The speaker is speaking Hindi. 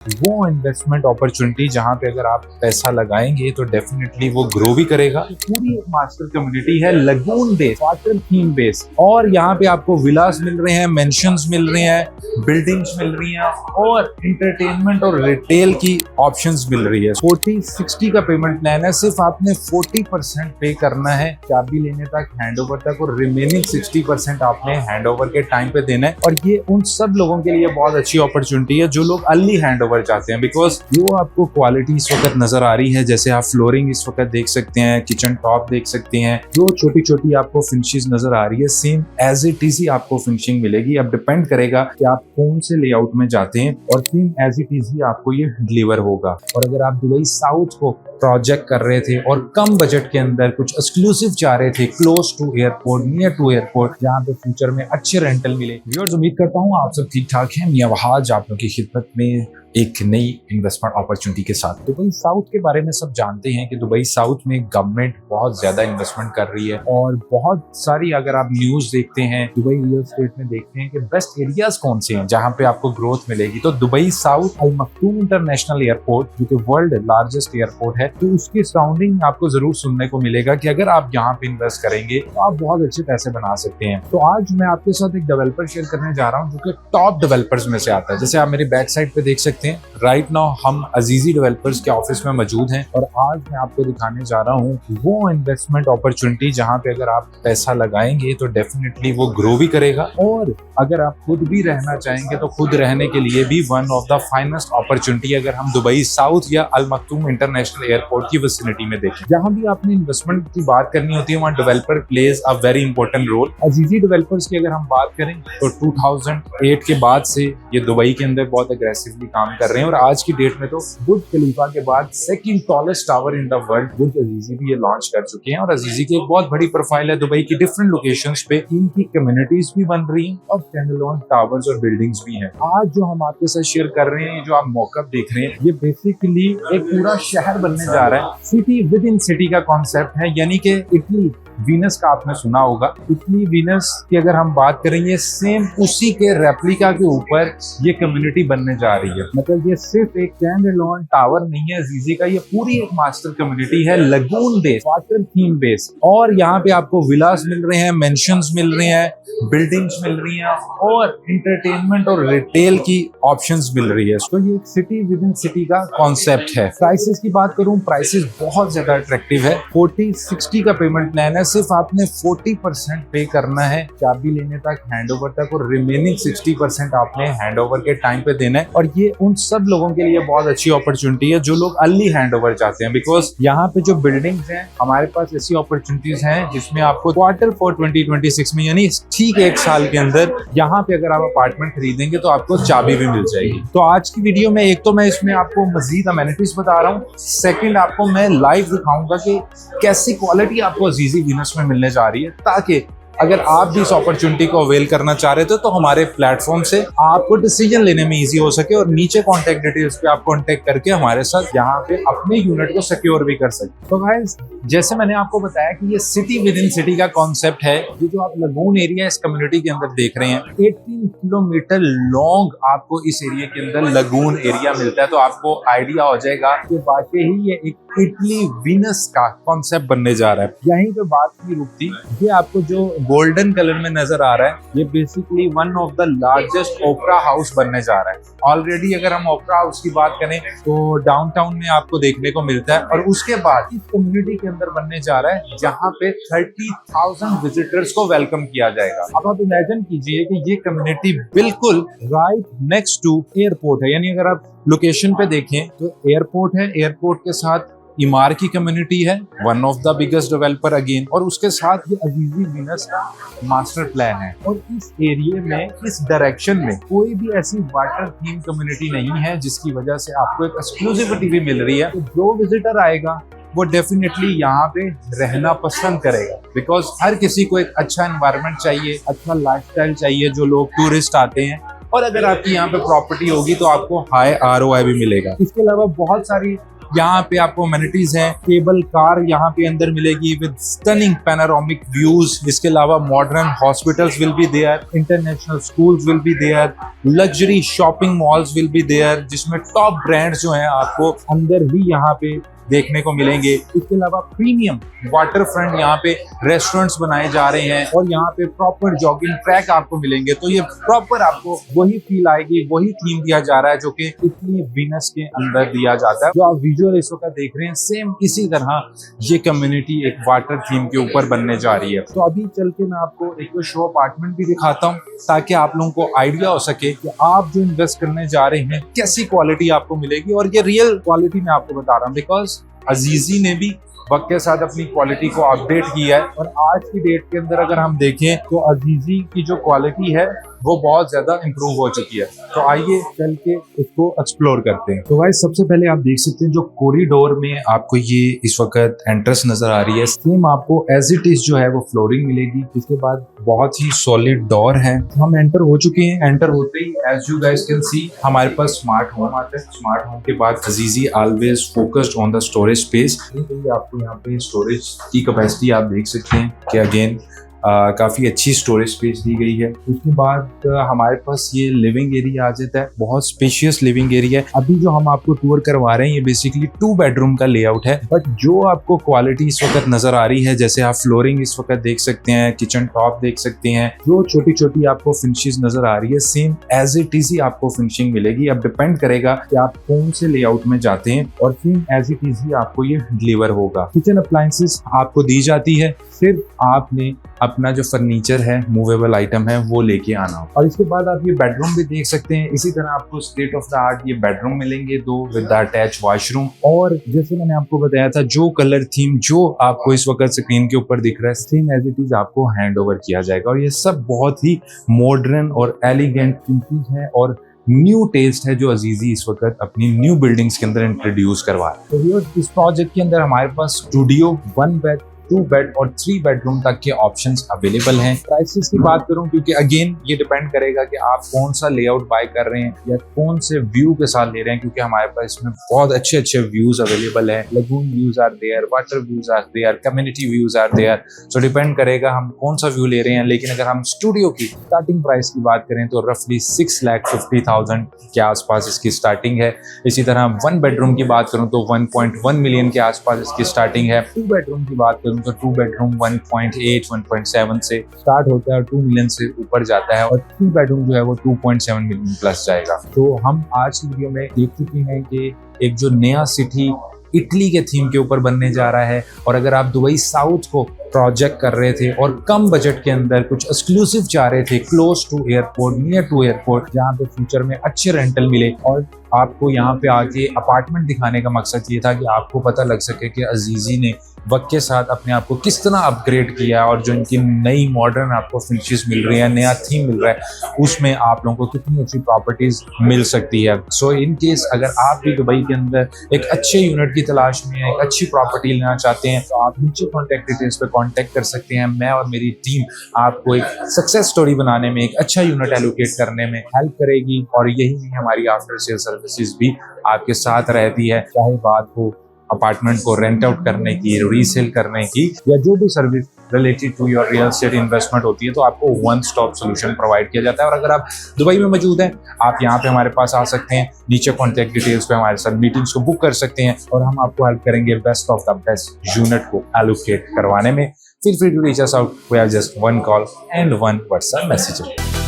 वो इन्वेस्टमेंट अपॉर्चुनिटी जहां पे अगर आप पैसा लगाएंगे तो डेफिनेटली वो ग्रो भी करेगा। पूरी एक मास्टर कम्युनिटी है, lagoon based, water theme based, और यहाँ पे आपको विलास मिल रहे हैं, मेंशंस मिल रहे हैं, बिल्डिंग्स मिल रही हैं और एंटरटेनमेंट और रिटेल की ऑप्शंस मिल रही है। 40-60 का पेमेंट प्लान है, सिर्फ आपने 40% पे करना है चाबी लेने तक, हैंडओवर तक, और रिमेनिंग 60% आपने हैंडओवर के टाइम पे देना है। और ये उन सब लोगों के लिए बहुत अच्छी अपॉर्चुनिटी है जो लोग अर्ली हैंडओवर चाहते हैं, बिकॉज जो आपको क्वालिटी इस वक्त नजर आ रही है, जैसे आप फ्लोरिंग इस वक्त देख सकते हैं, किचन टॉप देख सकते हैं, जो छोटी छोटी आपको फिनिशेस नजर आ रही है, सेम एज इट इज ही आपको फिनिशिंग मिलेगी। अब डिपेंड करेगा कि आप कौन से लेआउट में जाते हैं और सेम एज इट इज ही आपको ये डिलीवर होगा। और अगर आप दुबई साउथ को प्रोजेक्ट कर रहे थे और कम बजट के अंदर कुछ एक्सक्लूसिव चाह रहे थे, close to airport, near to airport, जहाँ पे फ्यूचर में अच्छे रेंटल मिले। व्यूअर्स, उम्मीद करता हूँ आप सब ठीक ठाक हैं। मियां वहाज आप लोगों की खिदमत में एक नई इन्वेस्टमेंट अपॉर्चुनिटी के साथ। दुबई साउथ के बारे में सब जानते हैं कि दुबई साउथ में गवर्नमेंट बहुत ज्यादा इन्वेस्टमेंट कर रही है और बहुत सारी, अगर आप न्यूज देखते हैं दुबई रियल एस्टेट में, देखते हैं कि बेस्ट एरियाज कौन से हैं जहां पे आपको ग्रोथ मिलेगी। तो दुबई साउथ अल मखदूम इंटरनेशनल एयरपोर्ट, जो कि वर्ल्ड लार्जेस्ट एयरपोर्ट है, तो उसकी सराउंडिंग आपको जरूर सुनने को मिलेगा कि अगर आप यहाँ पे इन्वेस्ट करेंगे तो आप बहुत अच्छे पैसे बना सकते हैं। तो आज मैं आपके साथ एक डेवलपर शेयर करने जा रहा हूँ जो कि टॉप डेवलपर्स में से आता है। जैसे आप मेरी बैक साइड पे देख सकते हैं, राइट नाउ हम अजीजी डेवलपर्स के ऑफिस में मौजूद हैं और आज मैं आपको दिखाने जा रहा हूँ वो इन्वेस्टमेंट अपॉर्चुनिटी जहां पे अगर आप पैसा लगाएंगे तो डेफिनेटली वो ग्रो भी करेगा, और अगर आप खुद भी रहना चाहेंगे तो खुद रहने के लिए भी one of the finest opportunity अगर हम दुबई साउथ या अल मखदूम इंटरनेशनल एयरपोर्ट की विसिनिटी में देखें। जहां भी आपने इन्वेस्टमेंट की बात करनी होती है वहाँ developer plays a very important role. अजीजी डेवलपर्स की अगर हम बात करें तो 2008 के बाद से ये दुबई के अंदर बहुत अग्रेसिवली काम कर रहे हैं और आज की डेट में तो बुर्ज खलीफा के बाद second tallest tower in the world बुर्ज अजीजी भी ये लॉन्च कर चुके हैं। और अजीजी की एक बहुत बड़ी प्रोफाइल है दुबई की डिफरेंट लोकेशंस पे, इनकी कम्युनिटीज भी बन रही हैं और स्टैंडअलोन टावर्स और बिल्डिंग्स भी हैं। आज जो हम आपके साथ शेयर कर रहे हैं, जो आप मौका देख रहे हैं, ये बेसिकली एक पूरा शहर बनने जा रहा है। सिटी विद इन सिटी का कॉन्सेप्ट है, यानी कि इटली वीनस का आपने सुना होगा। इटली वीनस की अगर हम बात करेंगे, सेम उसी के रेप्लिका के ऊपर ये कम्युनिटी बनने जा रही है। मतलब ये सिर्फ एक स्टैंड अलोन टावर नहीं है अजीजी का, ये पूरी एक मास्टर कम्युनिटी है, lagoon based, water theme based, और यहाँ पे आपको विलास मिल रहे हैं, मेंशंस मिल रहे हैं, बिल्डिंग्स मिल रही हैं और एंटरटेनमेंट और रिटेल की ऑप्शंस मिल रही है। तो ये एक सिटी विद इन सिटी का कॉन्सेप्ट है। प्राइसेस की बात करूं, प्राइसेस बहुत ज्यादा अट्रैक्टिव है। 40-60 का पेमेंट प्लान है, सिर्फ आपने 40% पे करना है चाबी लेने तक, हैंडओवर तक, और रिमेनिंग 60% आपने हैंडओवर के टाइम पे देना है। और ये उन सब लोगों के लिए बहुत अच्छी अपॉर्चुनिटी है जो लोग अर्ली हैंडओवर चाहते हैं, बिकॉज यहाँ पे जो बिल्डिंग्स हैं, हमारे पास ऐसी अपॉर्चुनिटीज हैं जिसमें आपको Q4 2026 में, यानी ठीक एक साल के अंदर, यहाँ पे अगर आप अपार्टमेंट खरीदेंगे तो आपको चाबी भी मिल जाएगी। तो आज की वीडियो में एक तो मैं इसमें आपको मजीद अमेनिटीज बता रहा हूँ, सेकंड आपको मैं लाइव दिखाऊंगा कि कैसी क्वालिटी आपको अजीजी वीनस में मिलने जा रही है, ताकि अगर आप भी इस अपॉर्चुनिटी को अवेल करना चाह रहे थे तो हमारे प्लेटफॉर्म से आपको डिसीजन लेने में इजी हो सके और नीचे कॉन्टेक्ट डिटेल्स पे आप कॉन्टेक्ट करके हमारे साथ यहाँ पे अपने यूनिट को सिक्योर भी कर सकते। तो गाइस, जैसे मैंने आपको बताया कि ये सिटी विद इन सिटी का कॉन्सेप्ट है। ये जो आप लगून एरिया इस कम्युनिटी के अंदर देख रहे हैं, 18 किलोमीटर लॉन्ग आपको इस एरिया के अंदर लगून एरिया मिलता है। तो आपको आइडिया हो जाएगा कि वाकई ही ये एक इटली वीनस का कॉन्सेप्ट बनने जा रहा है। यहीं पे बात नहीं रुकती, ये आपको जो गोल्डन कलर में नजर आ रहा है, ये basically one of the largest opera house बनने जा रहा है। ऑलरेडी अगर हम ओपेरा हाउस की बात करें तो डाउनटाउन में आपको देखने को मिलता है, और उसके बाद इस कम्युनिटी के अंदर बनने जा रहा है जहाँ पे 30,000 विजिटर्स को वेलकम किया जाएगा। अब आप इमेजिन कीजिए कि ये कम्युनिटी बिल्कुल राइट नेक्स्ट टू एयरपोर्ट है, यानी अगर आप लोकेशन पे देखें तो एयरपोर्ट है, एयरपोर्ट के साथ इमार की कम्युनिटी है, one of the biggest developer again, और उसके साथ ये अजीजी वीनस का मास्टर प्लान है। और इस एरिया में, इस डायरेक्शन में कोई भी ऐसी वाटर थीम कम्युनिटी नहीं है जिसकी वजह से आपको एक एक्सक्लूसिविटी भी मिल रही है। तो जो विजिटर आएगा वो डेफिनेटली यहाँ पे रहना पसंद करेगा, बिकॉज हर किसी को एक अच्छा एनवायरनमेंट चाहिए, अच्छा लाइफस्टाइल चाहिए जो लोग टूरिस्ट आते हैं। और अगर आपकी यहाँ पे प्रॉपर्टी होगी तो आपको हाई ROI भी मिलेगा। इसके अलावा बहुत सारी यहाँ पे आपको अमेनिटीज हैं, केबल कार यहाँ पे अंदर मिलेगी विद स्टनिंग पैनोरामिक व्यूज। इसके अलावा modern hospitals will be there, international schools will be there, luxury shopping malls will be there, जिसमें टॉप ब्रांड्स जो हैं आपको अंदर ही यहाँ पे देखने को मिलेंगे। इसके अलावा प्रीमियम वाटर फ्रंट यहाँ पे रेस्टोरेंट्स बनाए जा रहे हैं और यहाँ पे प्रॉपर जॉगिंग ट्रैक आपको मिलेंगे। तो ये प्रॉपर आपको वही फील आएगी, वही थीम दिया जा रहा है जो कि इतनी वीनस के अंदर दिया जाता है। जो आप विजुअल इस वक्त देख रहे हैं, सेम इसी तरह ये कम्युनिटी एक वाटर थीम के ऊपर बनने जा रही है। तो अभी चल के मैं आपको एक शो अपार्टमेंट भी दिखाता हूँ ताकि आप लोगों को आइडिया हो सके कि आप जो इन्वेस्ट करने जा रहे हैं कैसी क्वालिटी आपको मिलेगी। और ये रियल क्वालिटी मैं आपको बता रहा हूँ, बिकॉज अजीजी ने भी वक्त के साथ अपनी क्वालिटी को अपडेट किया है। और आज की डेट के अंदर अगर हम देखें तो अजीजी की जो क्वालिटी है वो बहुत ज्यादा इंप्रूव हो चुकी है। तो आइए चल के इसको एक्सप्लोर करते हैं। तो भाई सबसे पहले आप देख सकते हैं जो कॉरिडोर में आपको ये इस वक्त एंट्रेंस नजर आ रही है, सेम आपको एज इट इज जो है वो फ्लोरिंग मिलेगी। इसके बाद बहुत ही सॉलिड डोर है। हम एंटर हो चुके हैं। एंटर होते ही as you guys can see हमारे पास स्मार्ट होम आता है। स्मार्ट होम के बाद अजीजी always focused on the storage space. आपको यहाँ पे स्टोरेज की कैपेसिटी आप देख सकते हैं कि अगेन काफ़ी अच्छी स्टोरेज स्पेस दी गई है। उसके बाद हमारे पास ये लिविंग एरिया आ जाता है, बहुत स्पेशियस लिविंग एरिया है। अभी जो हम आपको टूर करवा रहे हैं ये बेसिकली 2 बेडरूम का लेआउट है, बट जो आपको क्वालिटी इस वक्त नजर आ रही है, जैसे आप फ्लोरिंग इस वक्त देख सकते हैं, किचन टॉप देख सकते हैं, जो छोटी छोटी आपको फिनिशेस नजर आ रही है, सेम एज इट इज ही आपको फिनिशिंग मिलेगी। अब डिपेंड करेगा कि आप कौन से लेआउट में जाते हैं और सेम एज इट इज ही आपको ये डिलीवर होगा। किचन अप्लायंसेस आपको दी जाती है, सिर्फ आपने अपना जो फर्नीचर है, मूवेबल आइटम है, वो लेके आना। और इसके बाद आप ये बेडरूम भी देख सकते हैं। इसी तरह आपको स्टेट ऑफ द आर्ट ये बेडरूम मिलेंगे, 2 विद द अटैच वॉशरूम। और जैसे मैंने आपको बताया था, जो कलर थीम जो आपको इस वक्त स्क्रीन के ऊपर दिख रहा है, सेम एज इट इज आपको हैंड ओवर किया जाएगा। और ये सब बहुत ही मॉडर्न और एलिगेंट थिंकिंग है और न्यू टेस्ट है जो अजीजी इस वक्त अपनी न्यू बिल्डिंग्स के अंदर इंट्रोड्यूस करवा रहा है। तो इस प्रोजेक्ट के अंदर हमारे पास स्टूडियो, 1 बेड, 2 बेड और 3 बेडरूम तक के ऑप्शंस अवेलेबल हैं। प्राइसेस की बात करूं, क्योंकि अगेन ये डिपेंड करेगा कि आप कौन सा लेआउट बाय कर रहे हैं या कौन से व्यू के साथ ले रहे हैं, क्योंकि हमारे पास इसमें बहुत अच्छे अच्छे व्यूज अवेलेबल है। Lagoon views are there, water views are there, community views are there. So depend करेगा हम कौन सा व्यू ले रहे हैं। लेकिन अगर हम स्टूडियो की स्टार्टिंग प्राइस की बात करें तो रफली 6,50,000 के आसपास इसकी स्टार्टिंग है। इसी तरह 1 बेडरूम की बात करूं तो 1.1 मिलियन के आसपास इसकी स्टार्टिंग है। 2 बेडरूम की बात करूं तो 2 बेडरूम 1.8, 1.7 से स्टार्ट होता है और 2 मिलियन से ऊपर जाता है। और 3 बेडरूम जो है वो 2.7 मिलियन प्लस जाएगा। तो हम आज की वीडियो में देख चुके हैं कि एक जो नया सिटी इटली के थीम के ऊपर बनने जा रहा है। और अगर आप दुबई साउथ को प्रोजेक्ट कर रहे थे और कम बजट के अंदर कुछ एक्सक्लूसिव चाह रहे थे, close to airport, near to airport, जहाँ पे फ्यूचर में अच्छे रेंटल मिले, और आपको यहाँ पे आके अपार्टमेंट दिखाने का मकसद ये था कि आपको पता लग सके कि अजीजी ने वक्त के साथ अपने आप को किस तरह अपग्रेड किया और जो इनकी नई मॉडर्न आपको फिनिशेस मिल रही है, नया थीम मिल रहा है, उसमें आप लोगों को कितनी अच्छी प्रॉपर्टीज मिल सकती है। सो इन केस अगर आप भी दुबई के अंदर एक अच्छे यूनिट की तलाश में एक अच्छी प्रॉपर्टी लेना चाहते हैं तो आप नीचे कॉन्टैक्ट डिटेल्स पे कॉन्टैक्ट कर सकते हैं। मैं और मेरी टीम आपको एक सक्सेस स्टोरी बनाने में, एक अच्छा यूनिट एलोकेट करने में हेल्प करेगी। और यही नहीं, हमारी आफ्टर सेल सर्विसेज भी आपके साथ रहती है, चाहे बात हो अपार्टमेंट को रेंट आउट करने की, रीसेल करने की, या जो भी service related to your real estate investment होती है, तो आपको 1 स्टॉप सोल्यूशन प्रोवाइड किया जाता है। और अगर आप दुबई में मौजूद हैं, आप यहाँ पे हमारे पास आ सकते हैं, नीचे कॉन्टैक्ट डिटेल्स पे हमारे साथ मीटिंग्स को बुक कर सकते हैं और हम आपको हेल्प करेंगे best of the best unit को एलोकेट करवाने में। Feel free to reach us out via just 1 call and 1 WhatsApp message.